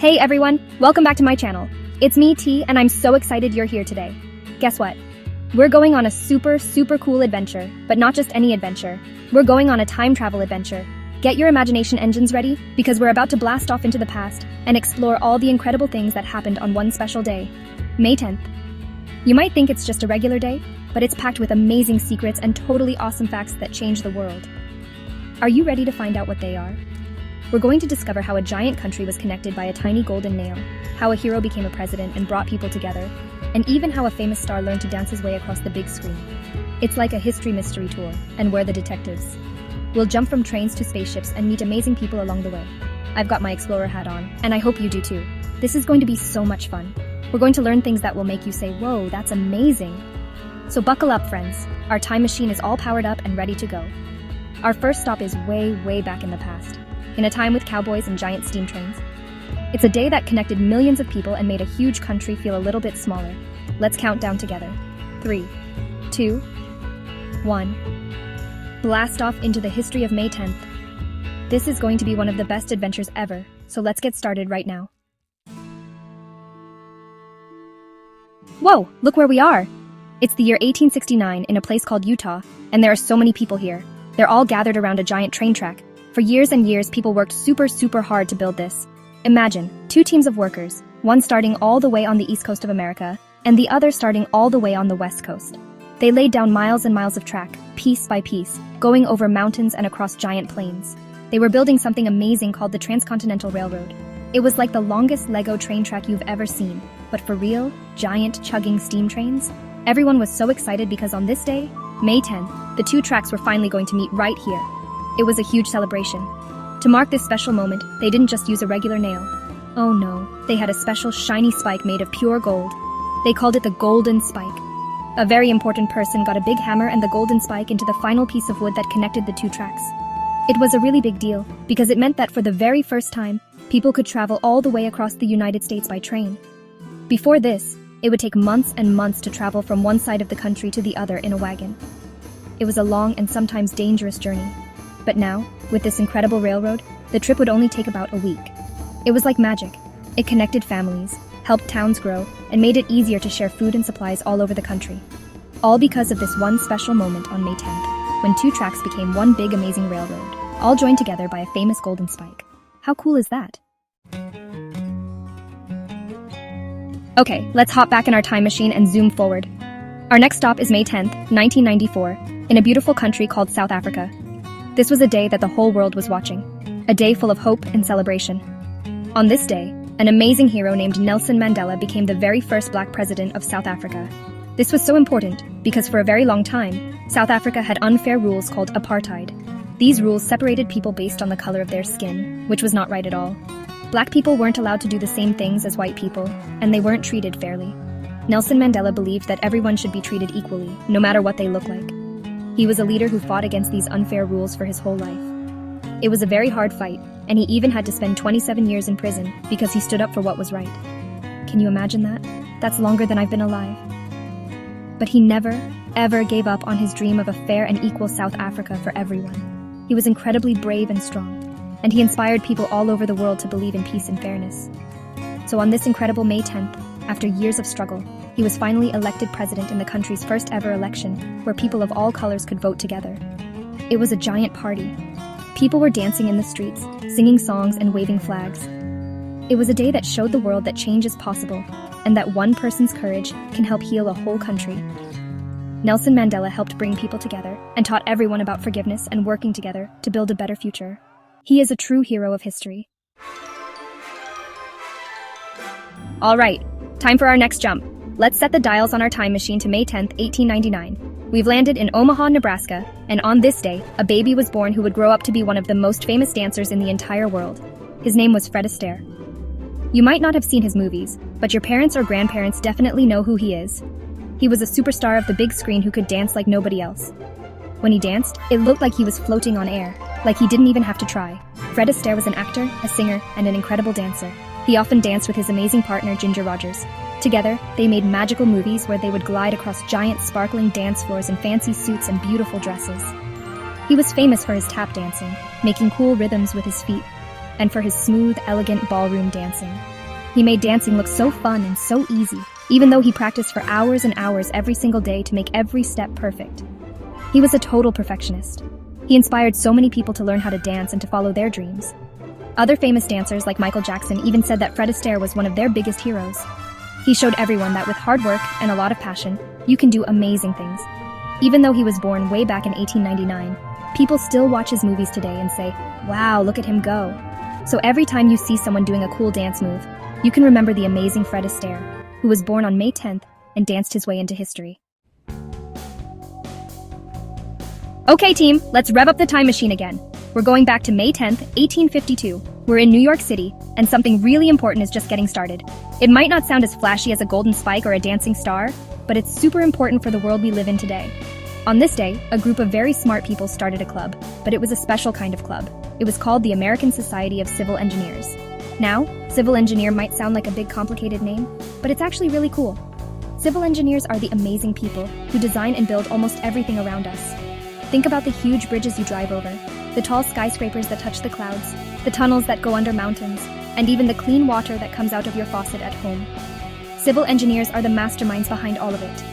Hey everyone, welcome back to my channel. It's me, T, and I'm so excited you're here today. Guess what? We're going on a super cool adventure, but not just any adventure. We're going on a time travel adventure. Get your imagination engines ready, because we're about to blast off into the past and explore all the incredible things that happened on one special day, May 10th. You might think it's just a regular day, but it's packed with amazing secrets and totally awesome facts that change the world. Are you ready to find out what they are? We're going to discover how a giant country was connected by a tiny golden nail, how a hero became a president and brought people together, and even how a famous star learned to dance his way across the big screen. It's like a history mystery tour, and we're the detectives. We'll jump from trains to spaceships and meet amazing people along the way. I've got my explorer hat on, and I hope you do too. This is going to be so much fun. We're going to learn things that will make you say, "Whoa, that's amazing." So buckle up, friends. Our time machine is all powered up and ready to go. Our first stop is way back in the past, in a time with cowboys and giant steam trains. It's a day that connected millions of people and made a huge country feel a little bit smaller. Let's count down together. 3, 2, 1. Blast off into the history of May 10th. This is going to be one of the best adventures ever, so let's get started right now. Whoa, look where we are! It's the year 1869 in a place called Utah, and there are so many people here. They're all gathered around a giant train track. For years and years, people worked super hard to build this. Imagine, 2 teams of workers, one starting all the way on the east coast of America, and the other starting all the way on the west coast. They laid down miles and miles of track, piece by piece, going over mountains and across giant plains. They were building something amazing called the Transcontinental Railroad. It was like the longest Lego train track you've ever seen, but for real, giant, chugging steam trains. Everyone was so excited because on this day, May 10th, the 2 tracks were finally going to meet right here. It was a huge celebration. To mark this special moment, they didn't just use a regular nail. Oh no, they had a special shiny spike made of pure gold. They called it the golden spike. A very important person got a big hammer and the golden spike into the final piece of wood that connected the 2 tracks. It was a really big deal, because it meant that for the very first time, people could travel all the way across the United States by train. Before this, it would take months and months to travel from one side of the country to the other in a wagon. It was a long and sometimes dangerous journey. But now, with this incredible railroad, the trip would only take about a week. It was like magic. It connected families, helped towns grow, and made it easier to share food and supplies all over the country. All because of this one special moment on May 10th, when 2 tracks became one big amazing railroad, all joined together by a famous golden spike. How cool is that? Okay, let's hop back in our time machine and zoom forward. Our next stop is May 10th, 1994, in a beautiful country called South Africa. This was a day that the whole world was watching, a day full of hope and celebration. On this day, an amazing hero named Nelson Mandela became the very first black president of South Africa. This was so important because for a very long time, South Africa had unfair rules called apartheid. These rules separated people based on the color of their skin, which was not right at all. Black people weren't allowed to do the same things as white people, and they weren't treated fairly. Nelson Mandela believed that everyone should be treated equally, no matter what they look like. He was a leader who fought against these unfair rules for his whole life. It was a very hard fight, and he even had to spend 27 years in prison because he stood up for what was right. Can you imagine that? That's longer than I've been alive. But he never, ever gave up on his dream of a fair and equal South Africa for everyone. He was incredibly brave and strong, and he inspired people all over the world to believe in peace and fairness. So on this incredible May 10th, after years of struggle, he was finally elected president in the country's first ever election, where people of all colors could vote together. It was a giant party. People were dancing in the streets, singing songs and waving flags. It was a day that showed the world that change is possible, and that one person's courage can help heal a whole country. Nelson Mandela helped bring people together and taught everyone about forgiveness and working together to build a better future. He is a true hero of history. All right, time for our next jump. Let's set the dials on our time machine to May 10th, 1899. We've landed in Omaha, Nebraska, and on this day, a baby was born who would grow up to be one of the most famous dancers in the entire world. His name was Fred Astaire. You might not have seen his movies, but your parents or grandparents definitely know who he is. He was a superstar of the big screen who could dance like nobody else. When he danced, it looked like he was floating on air, like he didn't even have to try. Fred Astaire was an actor, a singer, and an incredible dancer. He often danced with his amazing partner, Ginger Rogers. Together, they made magical movies where they would glide across giant sparkling dance floors in fancy suits and beautiful dresses. He was famous for his tap dancing, making cool rhythms with his feet. and for his smooth, elegant ballroom dancing. He made dancing look so fun and so easy, even though he practiced for hours and hours every single day to make every step perfect. He was a total perfectionist. He inspired so many people to learn how to dance and to follow their dreams. Other famous dancers like Michael Jackson even said that Fred Astaire was one of their biggest heroes. He showed everyone that with hard work and a lot of passion, you can do amazing things. Even though he was born way back in 1899, people still watch his movies today and say, "Wow, look at him go." So every time you see someone doing a cool dance move, you can remember the amazing Fred Astaire, who was born on May 10th and danced his way into history. Okay team, let's rev up the time machine again. We're going back to May 10th, 1852. We're in New York City, and something really important is just getting started. It might not sound as flashy as a golden spike or a dancing star, but it's super important for the world we live in today. On this day, a group of very smart people started a club, but it was a special kind of club. It was called the American Society of Civil Engineers. Now, civil engineer might sound like a big complicated name, but it's actually really cool. Civil engineers are the amazing people who design and build almost everything around us. Think about the huge bridges you drive over, the tall skyscrapers that touch the clouds, the tunnels that go under mountains, and even the clean water that comes out of your faucet at home. Civil engineers are the masterminds behind all of it.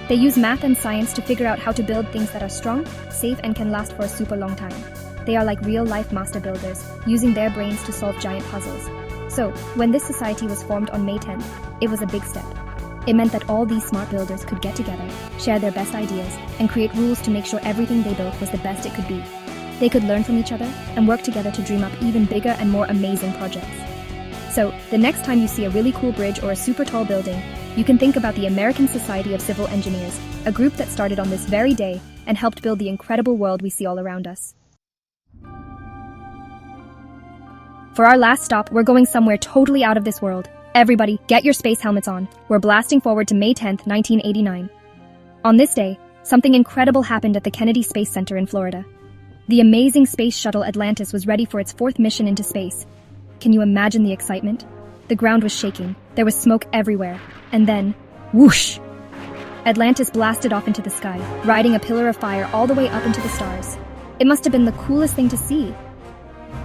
They use math and science to figure out how to build things that are strong, safe, and can last for a super long time. They are like real-life master builders, using their brains to solve giant puzzles. So, when this society was formed on May 10th, it was a big step. It meant that all these smart builders could get together, share their best ideas, and create rules to make sure everything they built was the best it could be. They could learn from each other and work together to dream up even bigger and more amazing projects. So, the next time you see a really cool bridge or a super tall building, you can think about the American Society of Civil Engineers, a group that started on this very day and helped build the incredible world we see all around us. For our last stop, we're going somewhere totally out of this world. Everybody, get your space helmets on. We're blasting forward to May 10th, 1989. On this day, something incredible happened at the Kennedy Space Center in Florida. The amazing space shuttle Atlantis was ready for its 4th mission into space. Can you imagine the excitement? The ground was shaking, there was smoke everywhere, and then, whoosh! Atlantis blasted off into the sky, riding a pillar of fire all the way up into the stars. It must have been the coolest thing to see.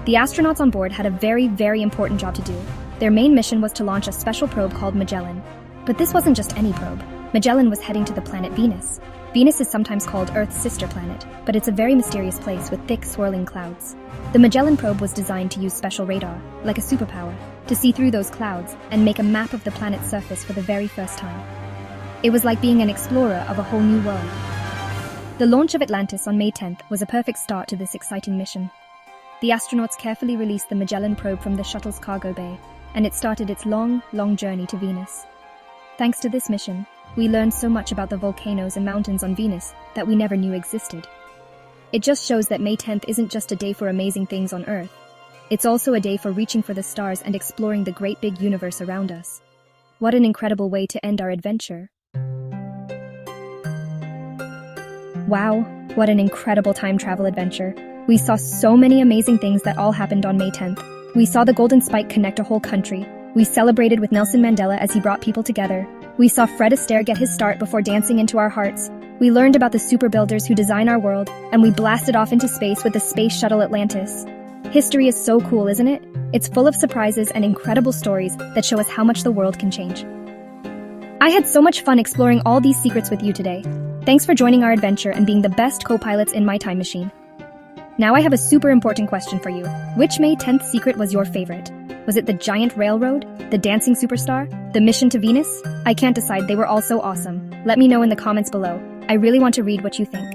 The astronauts on board had a very, very important job to do. Their main mission was to launch a special probe called Magellan. But this wasn't just any probe. Magellan was heading to the planet Venus. Venus is sometimes called Earth's sister planet, but it's a very mysterious place with thick, swirling clouds. The Magellan probe was designed to use special radar, like a superpower, to see through those clouds and make a map of the planet's surface for the very first time. It was like being an explorer of a whole new world. The launch of Atlantis on May 10th was a perfect start to this exciting mission. The astronauts carefully released the Magellan probe from the shuttle's cargo bay, and it started its long, long journey to Venus. Thanks to this mission, we learned so much about the volcanoes and mountains on Venus that we never knew existed. It just shows that May 10th isn't just a day for amazing things on Earth. It's also a day for reaching for the stars and exploring the great big universe around us. What an incredible way to end our adventure. Wow, what an incredible time travel adventure. We saw so many amazing things that all happened on May 10th. We saw the Golden Spike connect a whole country. We celebrated with Nelson Mandela as he brought people together. We saw Fred Astaire get his start before dancing into our hearts. We learned about the super builders who design our world, and we blasted off into space with the space shuttle Atlantis. History is so cool, isn't it? It's full of surprises and incredible stories that show us how much the world can change. I had so much fun exploring all these secrets with you today. Thanks for joining our adventure and being the best co-pilots in my time machine. Now I have a super important question for you. Which May 10th secret was your favorite? Was it the giant railroad? The dancing superstar? The mission to Venus? I can't decide, they were all so awesome. Let me know in the comments below. I really want to read what you think.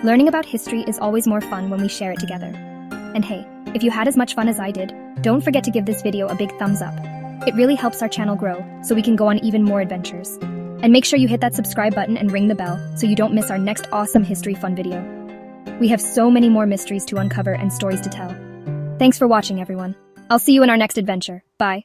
Learning about history is always more fun when we share it together. And hey, if you had as much fun as I did, don't forget to give this video a big thumbs up. It really helps our channel grow, so we can go on even more adventures. And make sure you hit that subscribe button and ring the bell so you don't miss our next awesome history fun video. We have so many more mysteries to uncover and stories to tell. Thanks for watching, everyone. I'll see you in our next adventure. Bye.